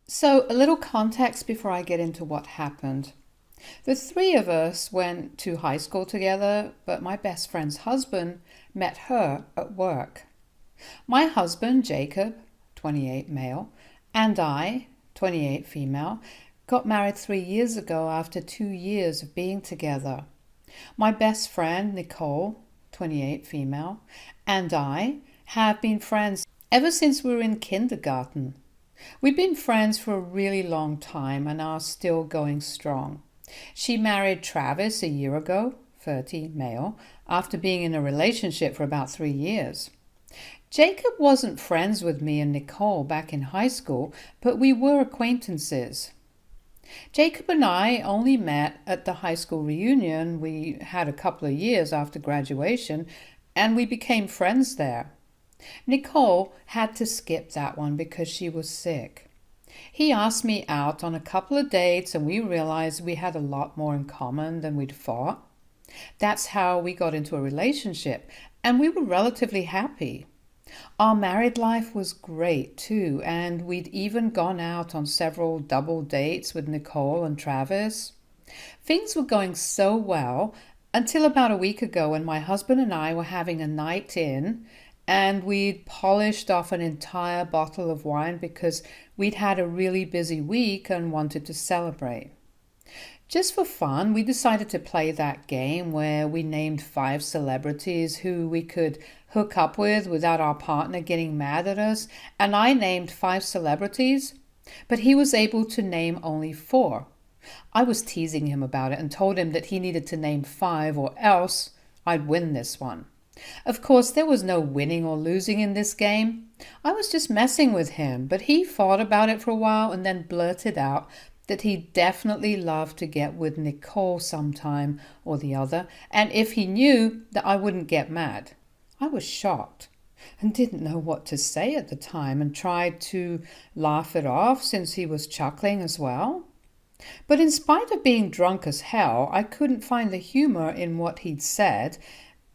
So, a little context before I get into what happened. The three of us went to high school together, but my best friend's husband met her at work. My husband, Jacob, 28 male, and I, 28 female, got married 3 years ago after 2 years of being together. My best friend, Nicole, 28 female, and I have been friends ever since we were in kindergarten. We've been friends for a really long time and are still going strong. She married Travis a year ago, 30 male, after being in a relationship for about 3 years. Jacob wasn't friends with me and Nicole back in high school, but we were acquaintances. Jacob and I only met at the high school reunion we had a couple of years after graduation, and we became friends there. Nicole had to skip that one because she was sick. He asked me out on a couple of dates, and we realized we had a lot more in common than we'd thought. That's how we got into a relationship, and we were relatively happy. Our married life was great too, and we'd even gone out on several double dates with Nicole and Travis. Things were going so well until about a week ago when my husband and I were having a night in, and we'd polished off an entire bottle of wine because we'd had a really busy week and wanted to celebrate. Just for fun, we decided to play that game where we named 5 celebrities who we could hook up with without our partner getting mad at us, and I named 5 celebrities, but he was able to name only 4. I was teasing him about it and told him that he needed to name 5 or else I'd win this one. Of course, there was no winning or losing in this game. I was just messing with him, but he thought about it for a while and then blurted out that he'd definitely love to get with Nicole sometime or the other, and if he knew that I wouldn't get mad. I was shocked and didn't know what to say at the time and tried to laugh it off since he was chuckling as well. But in spite of being drunk as hell, I couldn't find the humor in what he'd said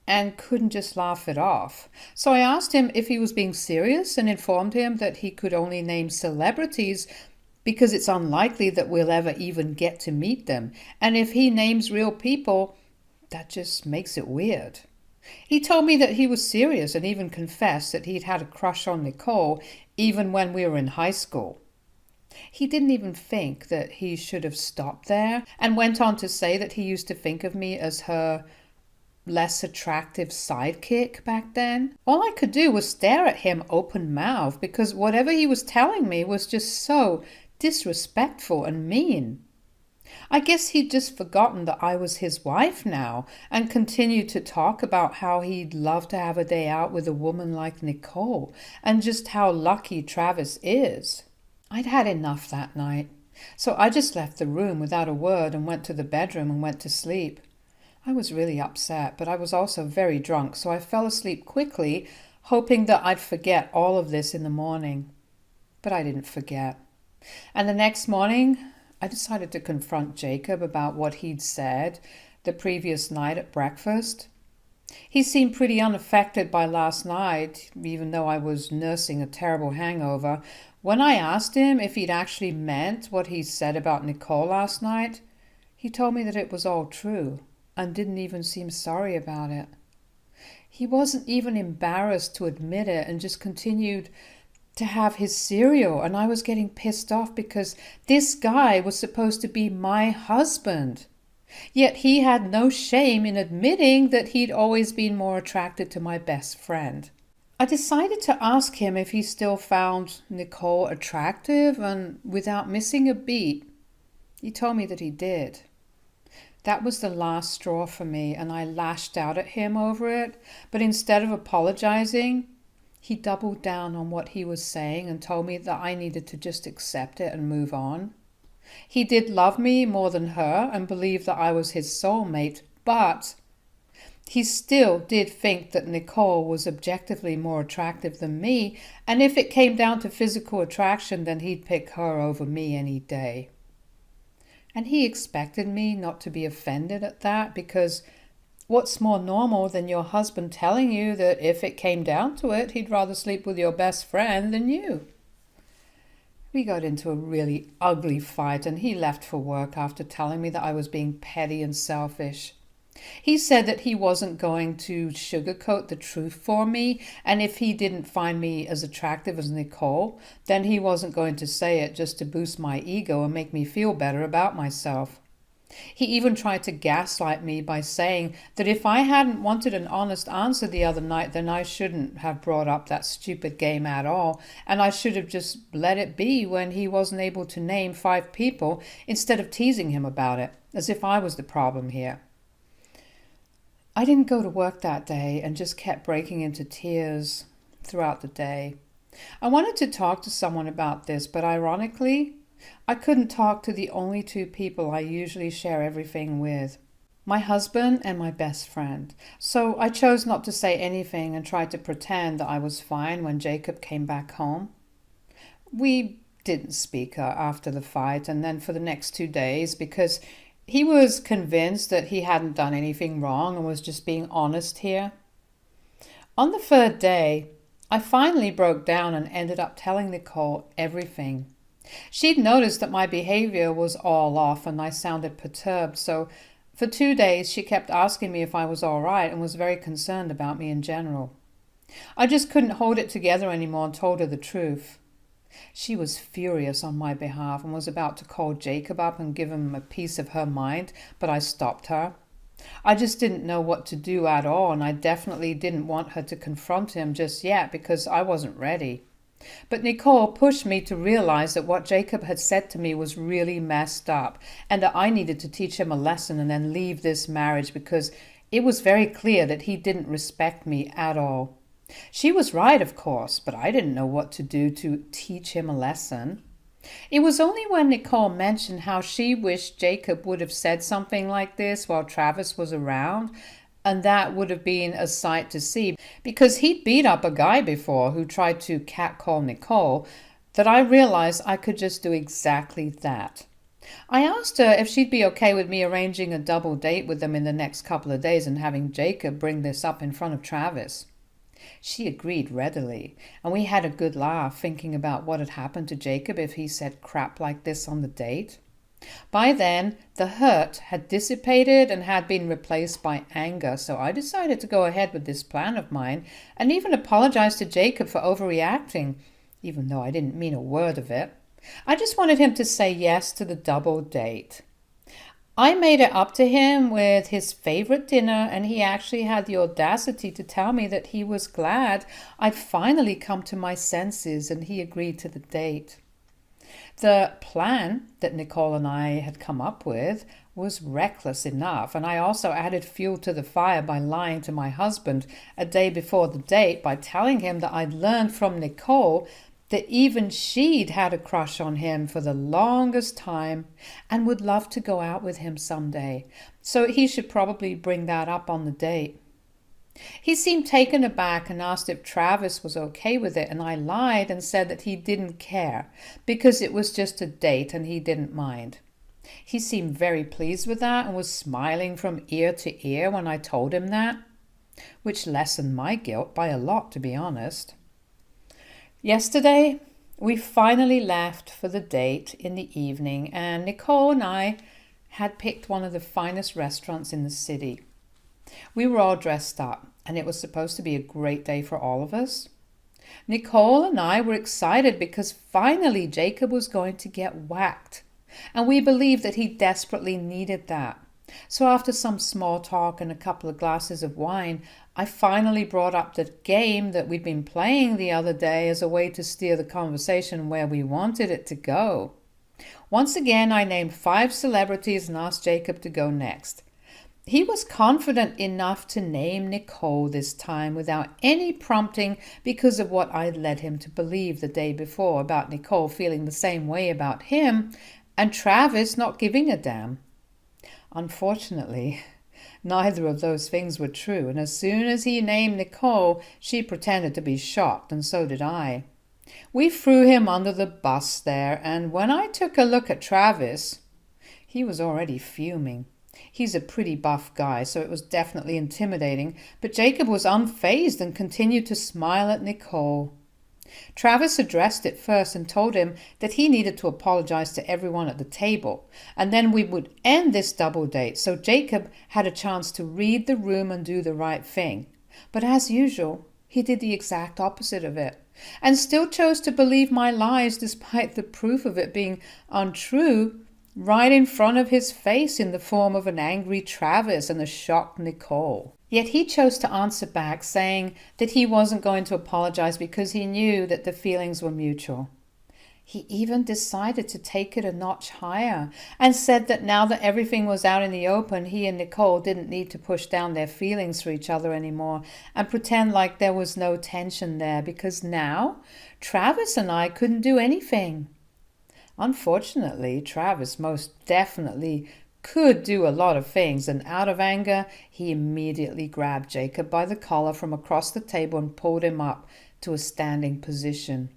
and couldn't just laugh it off. So I asked him if he was being serious and informed him that he could only name celebrities because it's unlikely that we'll ever even get to meet them. And if he names real people, that just makes it weird. He told me that he was serious and even confessed that he'd had a crush on Nicole even when we were in high school. He didn't even think that he should have stopped there and went on to say that he used to think of me as her less attractive sidekick back then. All I could do was stare at him open mouthed because whatever he was telling me was just so disrespectful and mean. I guess he'd just forgotten that I was his wife now and continued to talk about how he'd love to have a day out with a woman like Nicole and just how lucky Travis is. I'd had enough that night, so I just left the room without a word and went to the bedroom and went to sleep. I was really upset, but I was also very drunk, so I fell asleep quickly, hoping that I'd forget all of this in the morning. But I didn't forget. And the next morning, I decided to confront Jacob about what he'd said the previous night at breakfast. He seemed pretty unaffected by last night, even though I was nursing a terrible hangover. When I asked him if he'd actually meant what he said about Nicole last night, he told me that it was all true and didn't even seem sorry about it. He wasn't even embarrassed to admit it and just continued to have his cereal, and I was getting pissed off because this guy was supposed to be my husband. Yet he had no shame in admitting that he'd always been more attracted to my best friend. I decided to ask him if he still found Nicole attractive, and without missing a beat, he told me that he did. That was the last straw for me, and I lashed out at him over it, but instead of apologizing, he doubled down on what he was saying and told me that I needed to just accept it and move on. He did love me more than her and believed that I was his soulmate, but he still did think that Nicole was objectively more attractive than me, and if it came down to physical attraction, then he'd pick her over me any day. And he expected me not to be offended at that because what's more normal than your husband telling you that if it came down to it, he'd rather sleep with your best friend than you? We got into a really ugly fight and he left for work after telling me that I was being petty and selfish. He said that he wasn't going to sugarcoat the truth for me, and if he didn't find me as attractive as Nicole, then he wasn't going to say it just to boost my ego and make me feel better about myself. He even tried to gaslight me by saying that if I hadn't wanted an honest answer the other night, then I shouldn't have brought up that stupid game at all, and I should have just let it be when he wasn't able to name 5 people instead of teasing him about it, as if I was the problem here. I didn't go to work that day and just kept breaking into tears throughout the day. I wanted to talk to someone about this, but ironically, I couldn't talk to the only 2 people I usually share everything with, my husband and my best friend. So I chose not to say anything and tried to pretend that I was fine when Jacob came back home. We didn't speak after the fight and then for the next 2 days because he was convinced that he hadn't done anything wrong and was just being honest here. On the 3rd day, I finally broke down and ended up telling Nicole everything. She'd noticed that my behavior was all off and I sounded perturbed, so for 2 days she kept asking me if I was all right and was very concerned about me in general. I just couldn't hold it together anymore and told her the truth. She was furious on my behalf and was about to call Jacob up and give him a piece of her mind, but I stopped her. I just didn't know what to do at all, and I definitely didn't want her to confront him just yet because I wasn't ready. But Nicole pushed me to realize that what Jacob had said to me was really messed up and that I needed to teach him a lesson and then leave this marriage because it was very clear that he didn't respect me at all. She was right, of course, but I didn't know what to do to teach him a lesson. It was only when Nicole mentioned how she wished Jacob would have said something like this while Travis was around, and that would have been a sight to see because he'd beat up a guy before who tried to catcall Nicole, that I realized I could just do exactly that. I asked her if she'd be okay with me arranging a double date with them in the next couple of days and having Jacob bring this up in front of Travis. She agreed readily, and we had a good laugh thinking about what had happened to Jacob if he said crap like this on the date. By then, the hurt had dissipated and had been replaced by anger, so I decided to go ahead with this plan of mine and even apologize to Jacob for overreacting, even though I didn't mean a word of it. I just wanted him to say yes to the double date. I made it up to him with his favorite dinner, and he actually had the audacity to tell me that he was glad I'd finally come to my senses, and he agreed to the date. The plan that Nicole and I had come up with was reckless enough, and I also added fuel to the fire by lying to my husband a day before the date by telling him that I'd learned from Nicole that even she'd had a crush on him for the longest time and would love to go out with him someday, so he should probably bring that up on the date. He seemed taken aback and asked if Travis was okay with it, and I lied and said that he didn't care because it was just a date and he didn't mind. He seemed very pleased with that and was smiling from ear to ear when I told him that, which lessened my guilt by a lot, to be honest. Yesterday, we finally left for the date in the evening, and Nicole and I had picked one of the finest restaurants in the city. We were all dressed up, and it was supposed to be a great day for all of us. Nicole and I were excited because finally Jacob was going to get whacked, and we believed that he desperately needed that. So after some small talk and a couple of glasses of wine, I finally brought up the game that we'd been playing the other day as a way to steer the conversation where we wanted it to go. Once again, I named 5 celebrities and asked Jacob to go next. He was confident enough to name Nicole this time without any prompting because of what I'd led him to believe the day before about Nicole feeling the same way about him and Travis not giving a damn. Unfortunately, neither of those things were true, and as soon as he named Nicole, she pretended to be shocked, and so did I. We threw him under the bus there, and when I took a look at Travis, he was already fuming. He's a pretty buff guy, so it was definitely intimidating, but Jacob was unfazed and continued to smile at Nicole. Travis addressed it first and told him that he needed to apologize to everyone at the table, and then we would end this double date so Jacob had a chance to read the room and do the right thing. But as usual, he did the exact opposite of it, and still chose to believe my lies despite the proof of it being untrue right in front of his face in the form of an angry Travis and a shocked Nicole. Yet he chose to answer back saying that he wasn't going to apologize because he knew that the feelings were mutual. He even decided to take it a notch higher and said that now that everything was out in the open, he and Nicole didn't need to push down their feelings for each other anymore and pretend like there was no tension there because now Travis and I couldn't do anything. Unfortunately, Travis most definitely could do a lot of things, and out of anger, he immediately grabbed Jacob by the collar from across the table and pulled him up to a standing position.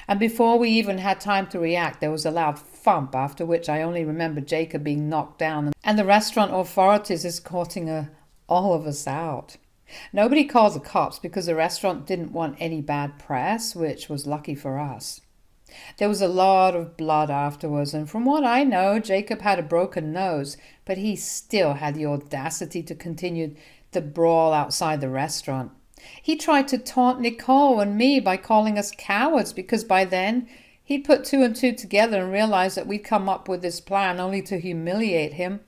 And before we even had time to react, there was a loud thump, after which I only remember Jacob being knocked down and the restaurant authorities escorting all of us out. Nobody called the cops because the restaurant didn't want any bad press, which was lucky for us. There was a lot of blood afterwards, and from what I know, Jacob had a broken nose, but he still had the audacity to continue the brawl outside the restaurant. He tried to taunt Nicole and me by calling us cowards because by then he'd put two and two together and realized that we'd come up with this plan only to humiliate him,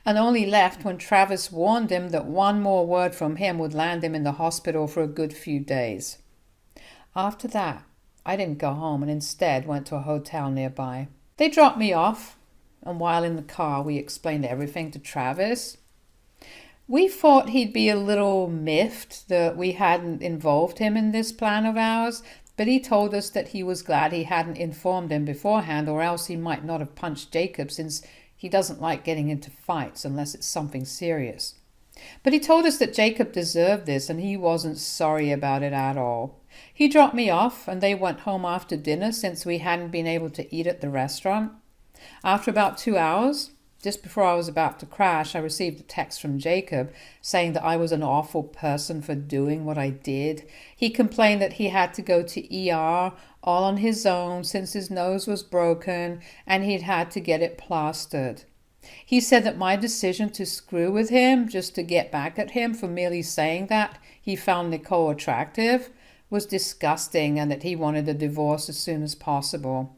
and only left when Travis warned him that one more word from him would land him in the hospital for a good few days. After that, I didn't go home and instead went to a hotel nearby. They dropped me off, and while in the car we explained everything to Travis. We thought he'd be a little miffed that we hadn't involved him in this plan of ours, but he told us that he was glad he hadn't informed him beforehand, or else he might not have punched Jacob since he doesn't like getting into fights unless it's something serious. But he told us that Jacob deserved this and he wasn't sorry about it at all. He dropped me off and they went home after dinner since we hadn't been able to eat at the restaurant. After about 2 hours, just before I was about to crash, I received a text from Jacob saying that I was an awful person for doing what I did. He complained that he had to go to ER all on his own since his nose was broken and he'd had to get it plastered. He said that my decision to screw with him just to get back at him for merely saying that he found Nicole attractive was disgusting and that he wanted a divorce as soon as possible.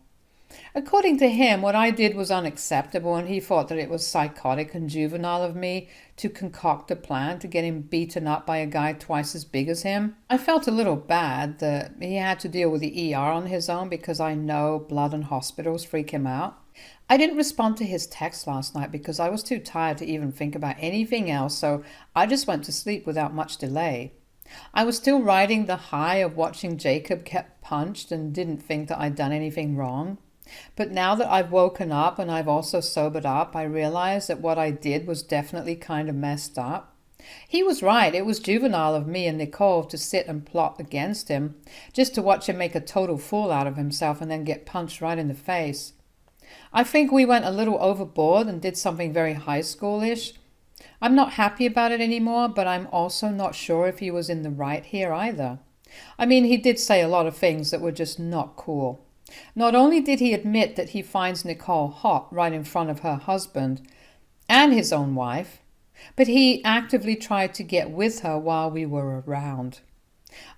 According to him, what I did was unacceptable and he thought that it was psychotic and juvenile of me to concoct a plan to get him beaten up by a guy twice as big as him. I felt a little bad that he had to deal with the ER on his own because I know blood and hospitals freak him out. I didn't respond to his text last night because I was too tired to even think about anything else, so I just went to sleep without much delay. I was still riding the high of watching Jacob get punched and didn't think that I'd done anything wrong. But now that I've woken up and I've also sobered up, I realize that what I did was definitely kind of messed up. He was right. It was juvenile of me and Nicole to sit and plot against him, just to watch him make a total fool out of himself and then get punched right in the face. I think we went a little overboard and did something very high schoolish. I'm not happy about it anymore, but I'm also not sure if he was in the right here either. I mean, he did say a lot of things that were just not cool. Not only did he admit that he finds Nicole hot right in front of her husband and his own wife, but he actively tried to get with her while we were around.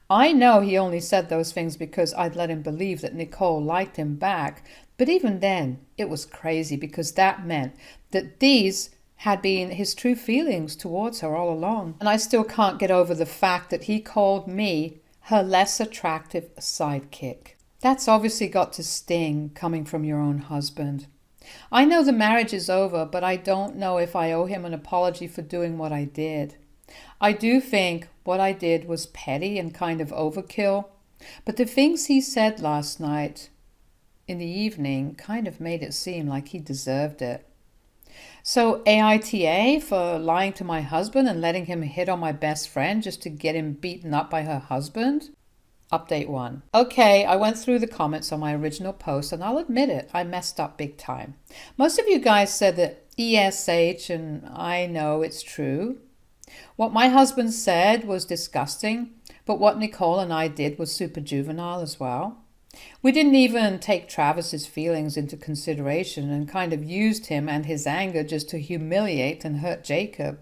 I know he only said those things because I'd let him believe that Nicole liked him back, but even then it was crazy because that meant that these had been his true feelings towards her all along. And I still can't get over the fact that he called me her less attractive sidekick. That's obviously got to sting coming from your own husband. I know the marriage is over, but I don't know if I owe him an apology for doing what I did. I do think what I did was petty and kind of overkill, but the things he said last night in the evening kind of made it seem like he deserved it. So AITA for lying to my husband and letting him hit on my best friend just to get him beaten up by her husband? Update 1. Okay, I went through the comments on my original post and I'll admit it, I messed up big time. Most of you guys said that ESH and I know it's true. What my husband said was disgusting, But what Nicole and I did was super juvenile as well. We didn't even take Travis's feelings into consideration and kind of used him and his anger just to humiliate and hurt Jacob.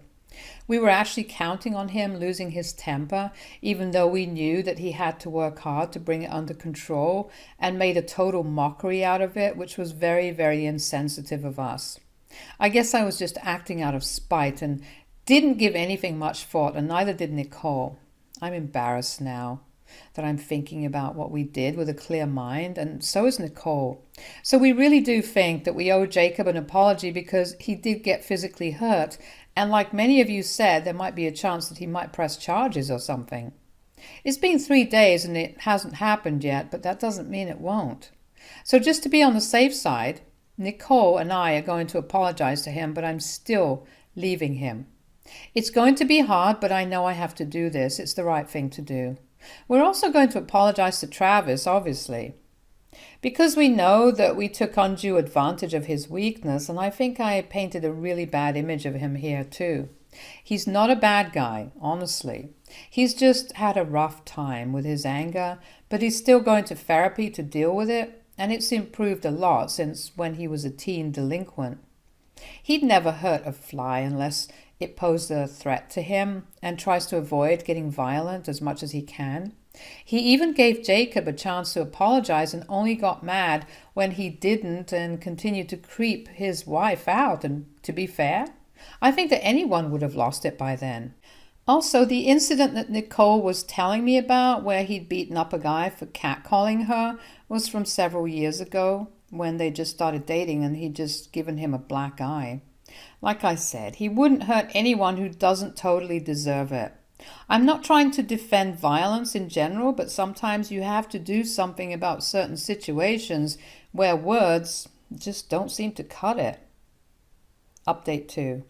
We were actually counting on him losing his temper, even though we knew that he had to work hard to bring it under control, and made a total mockery out of it, which was very, very insensitive of us. I guess I was just acting out of spite and didn't give anything much thought, and neither did Nicole. I'm embarrassed now that I'm thinking about what we did with a clear mind, and so is Nicole. So we really do think that we owe Jacob an apology because he did get physically hurt, and like many of you said, there might be a chance that he might press charges or something. It's been 3 days and it hasn't happened yet, but that doesn't mean it won't. So just to be on the safe side, Nicole and I are going to apologize to him, but I'm still leaving him. It's going to be hard, but I know I have to do this. It's the right thing to do. We're also going to apologize to Travis, obviously, because we know that we took undue advantage of his weakness, and I think I painted a really bad image of him here too. He's not a bad guy, honestly. He's just had a rough time with his anger, but he's still going to therapy to deal with it, and it's improved a lot since when he was a teen delinquent. He'd never hurt a fly unless it posed a threat to him, and tries to avoid getting violent as much as he can. He even gave Jacob a chance to apologize and only got mad when he didn't and continued to creep his wife out. And to be fair, I think that anyone would have lost it by then. Also, the incident that Nicole was telling me about where he'd beaten up a guy for catcalling her was from several years ago when they just started dating and he'd just given him a black eye. Like I said, he wouldn't hurt anyone who doesn't totally deserve it. I'm not trying to defend violence in general, but sometimes you have to do something about certain situations where words just don't seem to cut it. Update 2.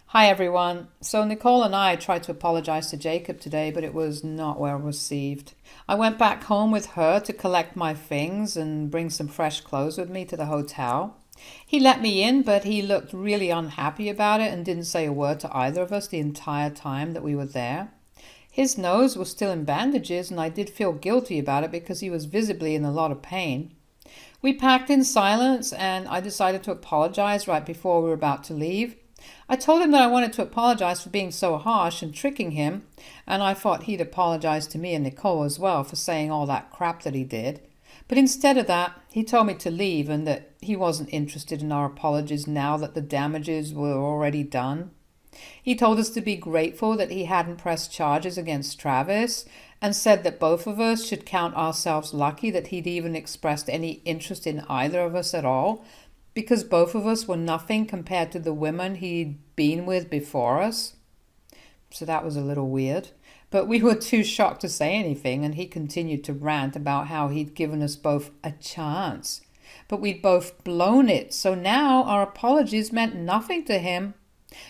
Hi everyone. So Nicole and I tried to apologize to Jacob today, but it was not well received. I went back home with her to collect my things and bring some fresh clothes with me to the hotel. He let me in, but he looked really unhappy about it and didn't say a word to either of us the entire time that we were there. His nose was still in bandages, and I did feel guilty about it because he was visibly in a lot of pain. We packed in silence, and I decided to apologize right before we were about to leave. I told him that I wanted to apologize for being so harsh and tricking him, and I thought he'd apologize to me and Nicole as well for saying all that crap that he did. But instead of that, he told me to leave and that he wasn't interested in our apologies now that the damages were already done. He told us to be grateful that he hadn't pressed charges against Travis and said that both of us should count ourselves lucky that he'd even expressed any interest in either of us at all, because both of us were nothing compared to the women he'd been with before us. So that was a little weird. But we were too shocked to say anything, and he continued to rant about how he'd given us both a chance. But we'd both blown it, so now our apologies meant nothing to him,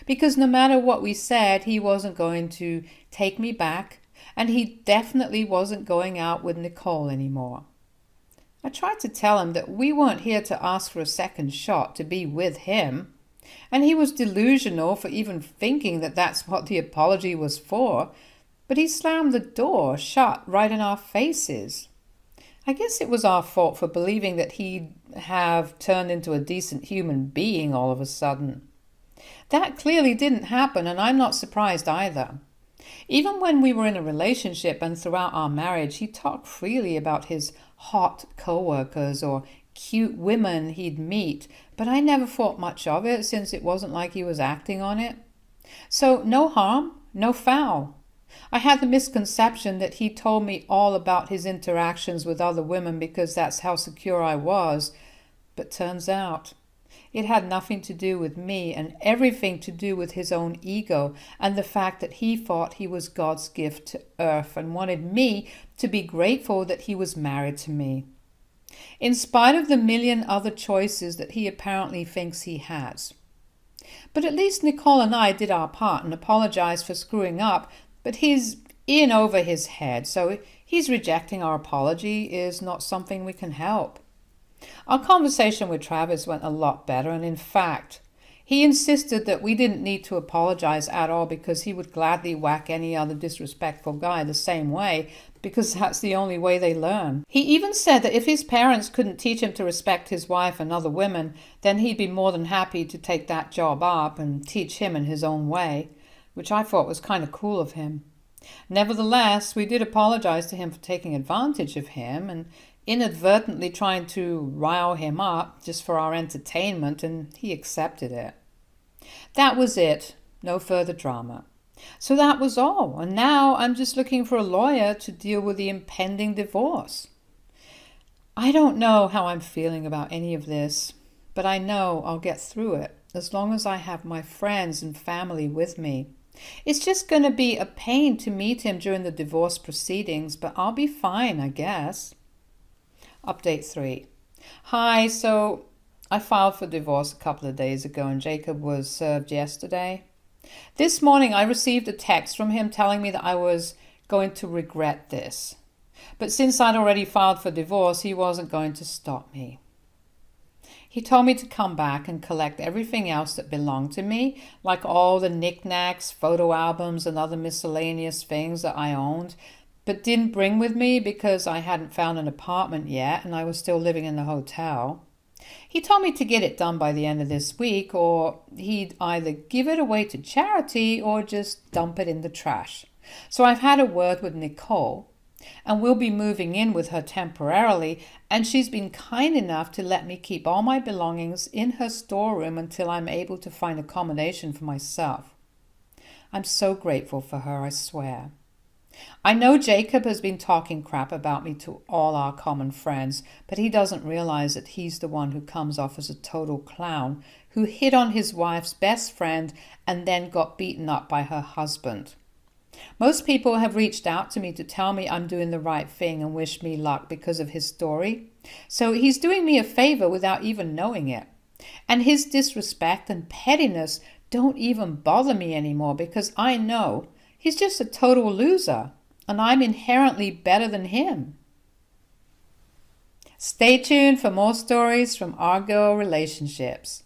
because no matter what we said, he wasn't going to take me back, and he definitely wasn't going out with Nicole anymore. I tried to tell him that we weren't here to ask for a second shot to be with him, and he was delusional for even thinking that that's what the apology was for, but he slammed the door shut right in our faces. I guess it was our fault for believing that he'd have turned into a decent human being all of a sudden. That clearly didn't happen, and I'm not surprised either. Even when we were in a relationship and throughout our marriage, he talked freely about his hot co-workers or cute women he'd meet, but I never thought much of it since it wasn't like he was acting on it. So no harm, no foul. I had the misconception that he told me all about his interactions with other women because that's how secure I was, but turns out it had nothing to do with me and everything to do with his own ego and the fact that he thought he was God's gift to earth and wanted me to be grateful that he was married to me, in spite of the million other choices that he apparently thinks he has. But at least Nicole and I did our part and apologized for screwing up, but he's in over his head, so he's rejecting our apology is not something we can help. Our conversation with Travis went a lot better, and in fact, He insisted that we didn't need to apologize at all because he would gladly whack any other disrespectful guy the same way because that's the only way they learn. He even said that if his parents couldn't teach him to respect his wife and other women, then he'd be more than happy to take that job up and teach him in his own way, which I thought was kind of cool of him. Nevertheless, we did apologize to him for taking advantage of him and inadvertently trying to rile him up just for our entertainment, and he accepted it. That was it. No further drama. So that was all, and now I'm just looking for a lawyer to deal with the impending divorce. I don't know how I'm feeling about any of this, but I know I'll get through it as long as I have my friends and family with me. It's just going to be a pain to meet him during the divorce proceedings, but I'll be fine, I guess. Update 3. Hi, so I filed for divorce a couple of days ago and Jacob was served yesterday. This morning I received a text from him telling me that I was going to regret this. But since I'd already filed for divorce, he wasn't going to stop me. He told me to come back and collect everything else that belonged to me, like all the knickknacks, photo albums, and other miscellaneous things that I owned, but didn't bring with me because I hadn't found an apartment yet and I was still living in the hotel. He told me to get it done by the end of this week, or he'd either give it away to charity or just dump it in the trash. So I've had a word with Nicole, and we'll be moving in with her temporarily, and she's been kind enough to let me keep all my belongings in her storeroom until I'm able to find accommodation for myself. I'm so grateful for her, I swear. I know Jacob has been talking crap about me to all our common friends, but he doesn't realize that he's the one who comes off as a total clown, who hit on his wife's best friend and then got beaten up by her husband. Most people have reached out to me to tell me I'm doing the right thing and wish me luck because of his story. So he's doing me a favor without even knowing it. And his disrespect and pettiness don't even bother me anymore because I know he's just a total loser and I'm inherently better than him. Stay tuned for more stories from our girl relationships.